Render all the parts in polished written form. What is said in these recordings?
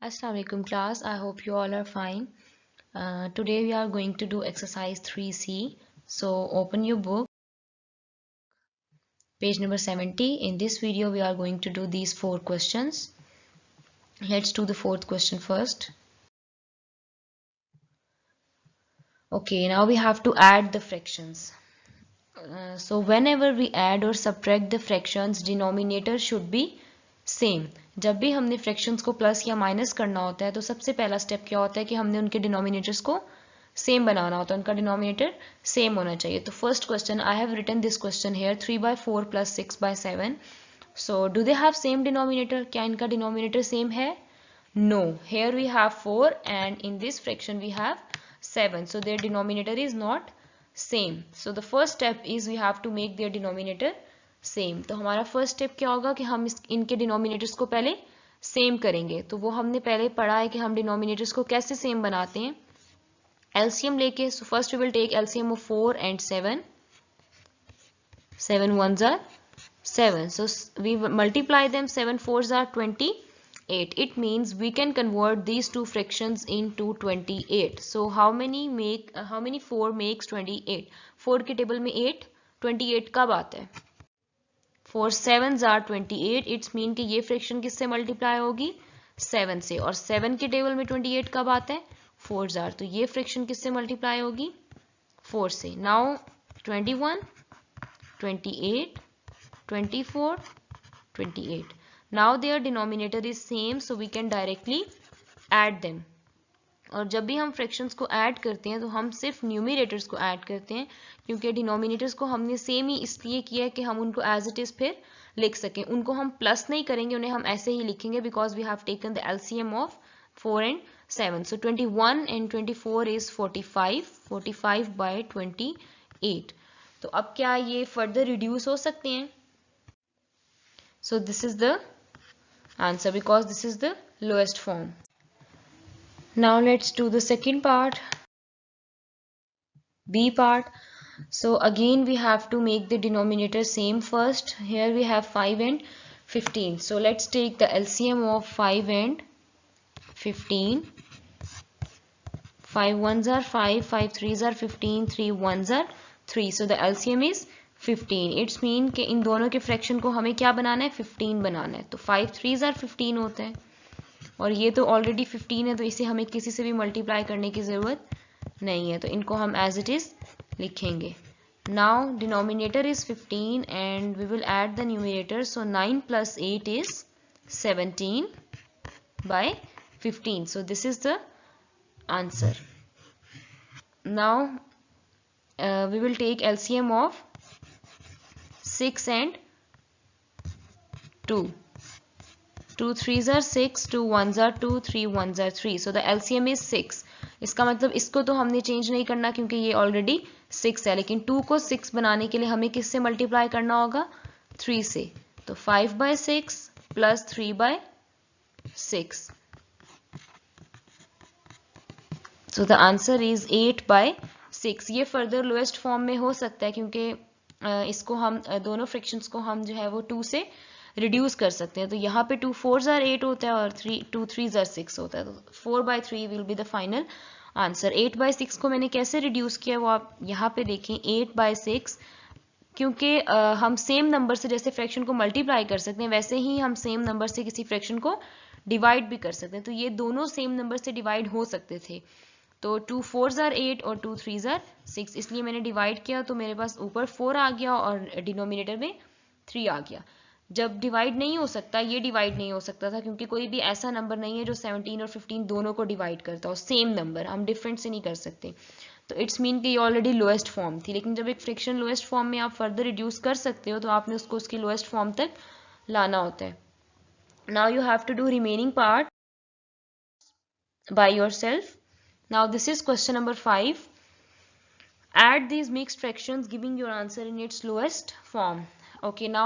Assalamu alaikum class. I hope you all are fine. Today we are going to do exercise 3C. So open your book, page number 70. In this video we are going to do these 4 questions. Let's do the fourth question first. Okay, now we have to add the fractions. So whenever we add or subtract the fractions, denominator should be same. जब भी हमने fractions को plus या minus करना होता है तो सबसे पहला स्टेप क्या होता है कि हमने उनके डिनोमिनेटर्स को सेम बनाना होता है, उनका डिनोमिनेटर सेम होना चाहिए. तो first question, I have written this question here 3/4 plus 6/7. So do they have same denominator? क्या इनका डिनोमिनेटर सेम है? No. Here we have 4 and in this fraction we have 7. So their denominator is not same. So the first step is we have to make their denominator same. तो हमारा first step क्या होगा कि हम इनके denominators को पहले same करेंगे. तो वो हमने पहले पढ़ा है कि हम डिनोमिनेटर्स को कैसे सेम बनाते हैं. एलसीएम लेके, so first we will take LCM of 4 and 7. 7 ones are 7. So we multiply them. 7 fours are 28. It means we can convert these two fractions into 28. So how many 4 makes 28? 4 के table में 8, 28 कब आता है? 4 sevens are 28. It's mean कि ये fraction किससे multiply होगी? 7 से. और 7 के टेबल में 28 कब आता है? 4s are. तो ये फ्रैक्शन किससे मल्टीप्लाई होगी? 4 से. Now 21, 28, 24, 28. Now their denominator is same, so we can directly add them. और जब भी हम फ्रैक्शंस को ऐड करते हैं तो हम सिर्फ न्यूमरेटर्स को ऐड करते हैं, क्योंकि डिनोमिनेटर्स को हमने सेम ही इसलिए किया है कि हम उनको एज इट इज़ फिर लिख सकें. उनको हम प्लस नहीं करेंगे, उन्हें हम ऐसे ही लिखेंगे because we have taken the LCM of 4 and 7. So 21 and 24 is 45. 45 by 28. तो अब क्या ये फर्दर रिड्यूस हो सकते हैं? So this is the answer because this is the lowest form. Now let's do the second part, B part. So again we have to make the denominator same first. Here we have 5 and 15. So let's take the LCM of 5 and 15. 5 ones are 5, 5 threes are 15, 3 ones are 3. So the LCM is 15. It's mean कि इन दोनों के fraction को हमें क्या बनाना है? 15 बनाना है. तो 5 threes are 15 होते हैं और ये तो ऑलरेडी 15 है, तो इसे हमें किसी से भी मल्टीप्लाई करने की ज़रूरत नहीं है. तो इनको हम एज इट इज़ लिखेंगे. Now denominator is 15 and we will add the numerator. So 9 plus 8 is 17 by 15. So this is the answer. Now we will take LCM of 6 and 2. 2 threes are 6, 2 ones are 2, 3 ones are 3. So the LCM is 6. इसका मतलब इसको तो हमने change नहीं करना क्योंकि ये already 6 है, लेकिन 2 को 6 बनाने के लिए हमें किससे मल्टीप्लाई करना होगा? 3 से. तो 5/6 plus 3/6. So the answer is 8/6. ये फर्दर लोएस्ट फॉर्म में हो सकता है क्योंकि इसको हम दोनों फ्रैक्शंस को हम जो है वो 2 से रिड्यूस कर सकते हैं. तो यहाँ पे 2 4s are 8 होता है और 2 3s are 6 होता है. तो 4/3 will be the final answer. 8/6 को मैंने कैसे रिड्यूस किया वो आप यहाँ पे देखें. 8/6 क्योंकि हम सेम नंबर से जैसे फ्रैक्शन को मल्टीप्लाई कर सकते हैं वैसे ही हम सेम नंबर से किसी फ्रैक्शन को डिवाइड भी कर सकते हैं. तो ये दोनों सेम नंबर से डिवाइड हो सकते थे. तो 2 4s are 8 और 2 3s are 6, इसलिए मैंने डिवाइड किया तो मेरे पास ऊपर 4 आ गया और डिनोमिनेटर में 3 आ गया. जब डिवाइड नहीं हो सकता, ये डिवाइड नहीं हो सकता था क्योंकि कोई भी ऐसा नंबर नहीं है जो 17 और 15 दोनों को डिवाइड करता हो. सेम नंबर हम डिफरेंट से नहीं कर सकते. तो इट्स मीन कि ये ऑलरेडी लोएस्ट फॉर्म थी. लेकिन जब एक फ्रैक्शन लोएस्ट फॉर्म में आप फर्दर रिड्यूस कर सकते हो तो आपने उसको उसकी लोएस्ट फॉर्म तक लाना होता है. Now you have to do remaining part by yourself. Now this is question number 5. Add these mixed fractions giving your answer in its lowest form. Okay, now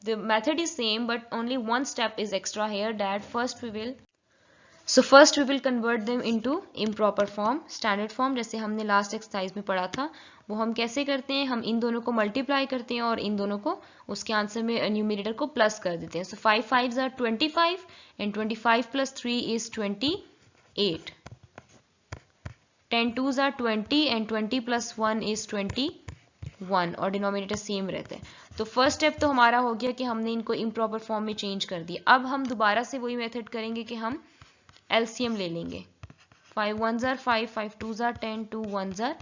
the method is same but only one step is extra here, that first we will so first we will convert them into improper form, standard form, जैसे हमने last exercise में पढ़ा था। वो हम कैसे करते हैं, हम इन दोनों को मल्टीप्लाई करते हैं और इन दोनों को उसके आंसर में न्यूमरेटर को प्लस कर देते हैं। सो 5 5s are 25 and 25 plus 3 is 28. 10 2s are 20 and 20 plus 1 is 21 और डिनोमिनेटर सेम रहता है। तो फर्स्ट स्टेप तो हमारा हो गया कि हमने इनको इम्प्रॉपर फॉर्म में चेंज कर दिया। अब हम दोबारा से वही मेथड करेंगे कि हम LCM ले लेंगे। 5 1s are 5, 5 2s are 10, 2 1s are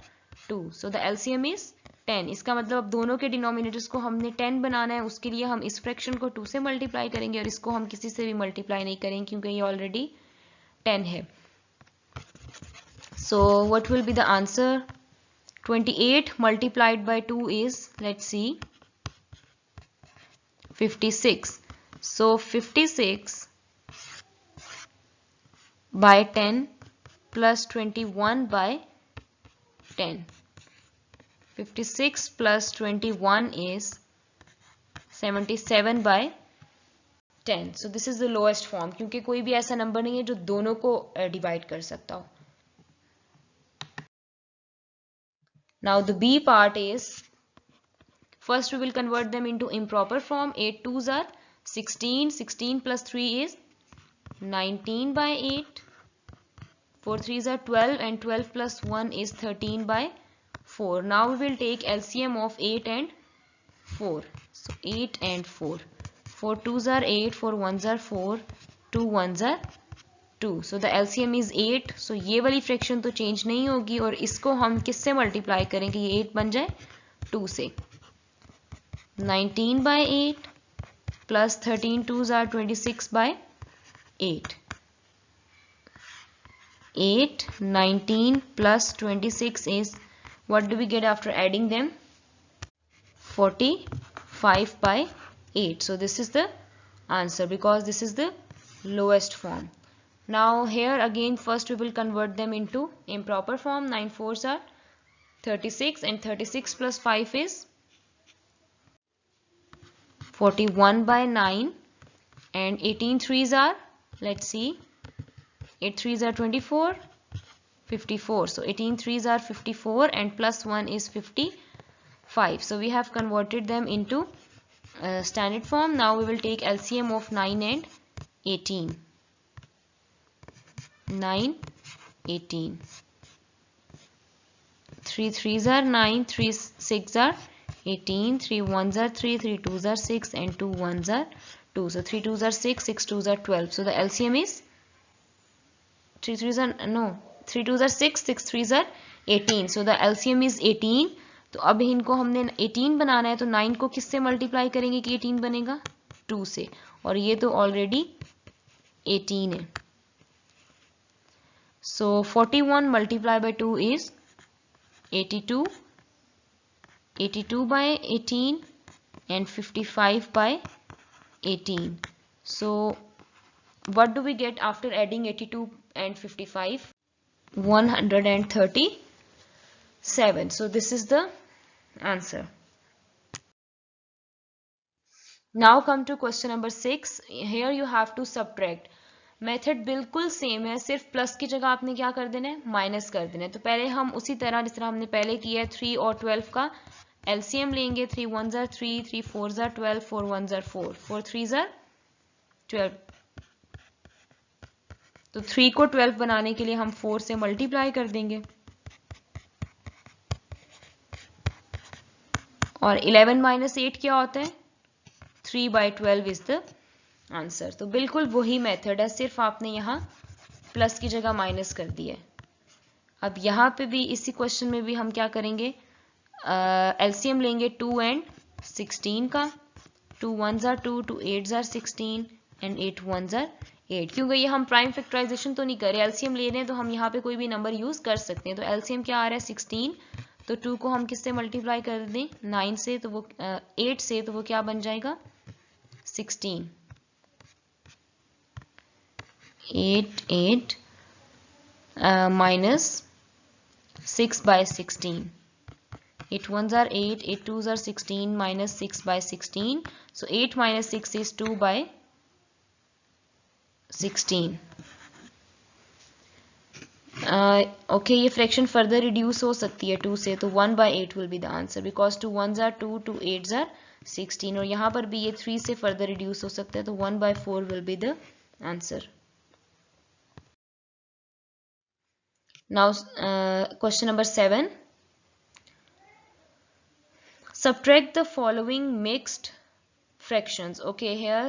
2. So the LCM is 10. इसका मतलब अब दोनों के डिनोमिनेटर्स को हमने 10 बनाना है, उसके लिए हम इस फ्रैक्शन को 2 से मल्टीप्लाई करेंगे और इसको हम किसी से भी मल्टीप्लाई नहीं करेंगे क्योंकि ये ऑलरेडी 10 है। So what will be the answer? 28 multiplied by 2 is, let's see, 56. So 56 by 10 plus 21 by 10. 56 plus 21 is 77 by 10. So this is the lowest form क्योंकि कोई भी ऐसा नंबर नहीं है जो दोनों को डिवाइड कर सकता हो। Now the B part is, first we will convert them into improper form. 8 2s are 16, 16 plus 3 is 19 by 8. 4 3s are 12 and 12 plus 1 is 13 by 4. Now we will take LCM of 8 and 4. So 8 and 4. 4 2s are 8, 4 1s are 4, 2 1s are 2. So the LCM is 8. So ये वाली fraction तो change नहीं होगी और इसको हम किससे multiply करें कि ये 8 बन जाए 2 से। 19 by 8 plus 13 2s are 26 by 8. 8, 19 plus 26 is, what do we get after adding them? 45 by 8. So this is the answer because this is the lowest form. Now here again first we will convert them into improper form. 9 4s are 36 and 36 plus 5 is 41 by 9 and 18 3s are, let's see, 8 3s are 24, 54. So 18 3s are 54 and plus 1 is 55. So we have converted them into standard form. Now we will take LCM of 9 and 18. 9 18. 3 3s are 9, 3 6 are 18, 3 1s are 3, 3 2s are 6 and 2 1s are 2. So 3 2s are 6, 6 2s are 12. So the LCM is 3 3s are, no, 3 2s are 6, 6 3s are 18. So the LCM is 18. तो अब इनको हमने 18 बनाना है तो 9 को किससे multiply करेंगे कि 18 बनेगा 2 से, और ये तो ऑलरेडी 18 है। So 41 multiplied by 2 is 82, 82 by 18 and 55 by 18. So what do we get after adding 82 and 55? 137. So this is the answer. Now come to question number 6. Here you have to subtract. Method बिल्कुल same है, सिर्फ plus की जगह आपने क्या कर देना है, माइनस कर देना है। तो पहले हम उसी तरह जिस तरह हमने पहले किया है 3 और 12 का LCM लेंगे। 3 1s are 3, 3 4s are 12, 4 1s are 4, 4 3s are 12। तो 3 को 12 बनाने के लिए हम 4 से मल्टीप्लाई कर देंगे और 11 माइनस 8 क्या होता है, 3 by 12 इज द आंसर। तो बिल्कुल वही मेथड है, सिर्फ आपने यहाँ प्लस की जगह माइनस कर दिया है। अब यहाँ पे भी इसी क्वेश्चन में भी हम क्या करेंगे, LCM लेंगे 2 and 16 का। 2 1s are 2, 2 8s are 16 and 8 1s are 8। क्योंकि ये हम प्राइम फैक्टराइजेशन तो नहीं कर रहे, LCM ले रहे हैं, तो हम यहाँ पे कोई भी नंबर यूज कर सकते हैं। तो LCM क्या आ रहा है 16, तो 2 को हम किससे मल्टीप्लाई कर दें 9 से, तो वो 8 से, तो वो क्या बन जाएगा 16। 8 8 minus 6 by 16. 8 1s are 8, 8 2s are 16 minus 6 by 16. So 8 minus 6 is 2 by 16. Okay ये फ्रैक्शन फर्दर रिड्यूस हो सकती है 2 से, तो 1/8 will be the answer because 2 1s are 2, 2 8s are 16 और यहाँ पर भी ये 3 से फर्दर रिड्यूस हो सकता है, तो 1/4 will be the answer. Now question number 7. Subtract the following mixed fractions. Okay, here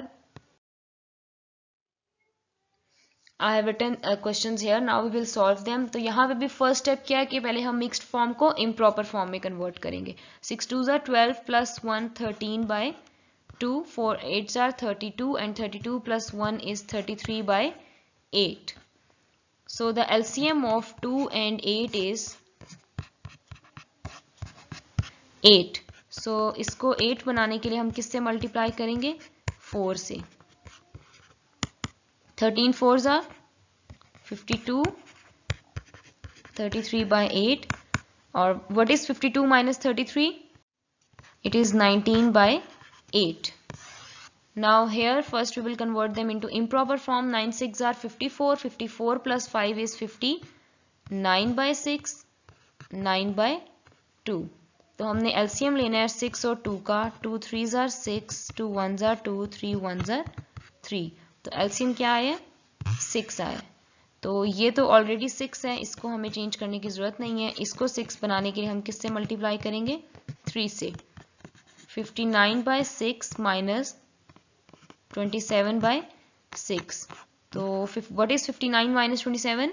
I have written questions here. Now we will solve them. तो यहाँ पे भी first step क्या है कि पहले हम mixed form को improper form में convert करेंगे. 6 2s are 12 plus 1 13/2, 4 8s are 32 and 32 plus 1 is 33/8. So the LCM of 2 and 8 is 8. So इसको 8 बनाने के लिए हम किससे मल्टीप्लाई करेंगे? 4 से. 13 4s are 52, 33/8. और what is 52 minus 33? It is 19/8. Now here first we will convert them into improper form. 9 6 are 54, 54 plus 5 is 50, 9/6, 9/2. तो हमने LCM लेना है 6 और 2 का. 2 3s are 6, 2 1s are 2, 3 1s are 3. तो LCM क्या आया? 6 आया. तो ये तो ऑलरेडी 6 है, इसको हमें चेंज करने की ज़रूरत नहीं है. इसको 6 बनाने के लिए हम किससे मल्टीप्लाई करेंगे? 3 से. 59/6 माइनस 27/6. तो what is 59 minus 27?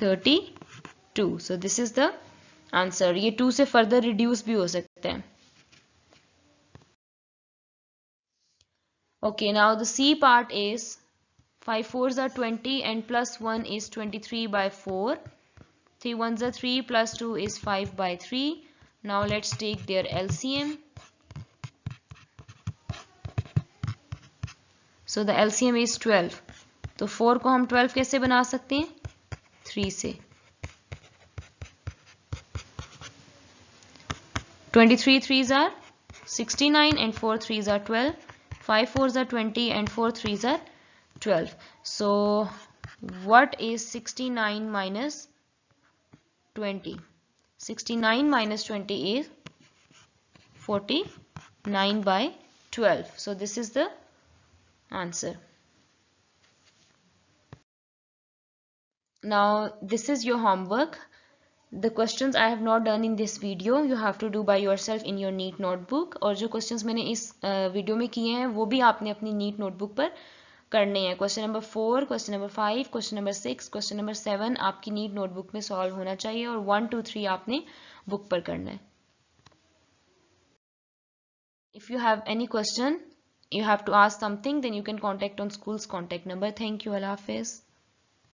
32. So this is the answer. ये 2 से फर्दर रिड्यूस भी हो सकते हैं. Okay now the C part is 5 4s are 20 and plus 1 is 23/4. 3 1s are 3 plus 2 is 5/3. Now let's take their LCM. So the LCM is 12. तो 4 को हम 12 कैसे बना सकते हैं? 3 से. 23 3s are 69 and 4 3s are 12. 5 4s are 20 and 4 3s are 12. So what is 69 minus 20? 69 minus 20 is 49/12. So this is the answer. Now this is your homework. The questions I have not done in this video you have to do by yourself in your neat notebook. और जो questions मैंने इस video में किए हैं वो भी आपने अपनी neat notebook पर करने हैं. Question number 4, question number 5, question number 6, question number 7 आपकी नीट नोटबुक में सॉल्व होना चाहिए और 1 2 3 आपने बुक पर करना है. If you have any question, you have to ask something, then you can contact on school's contact number. Thank you. Allah Hafiz.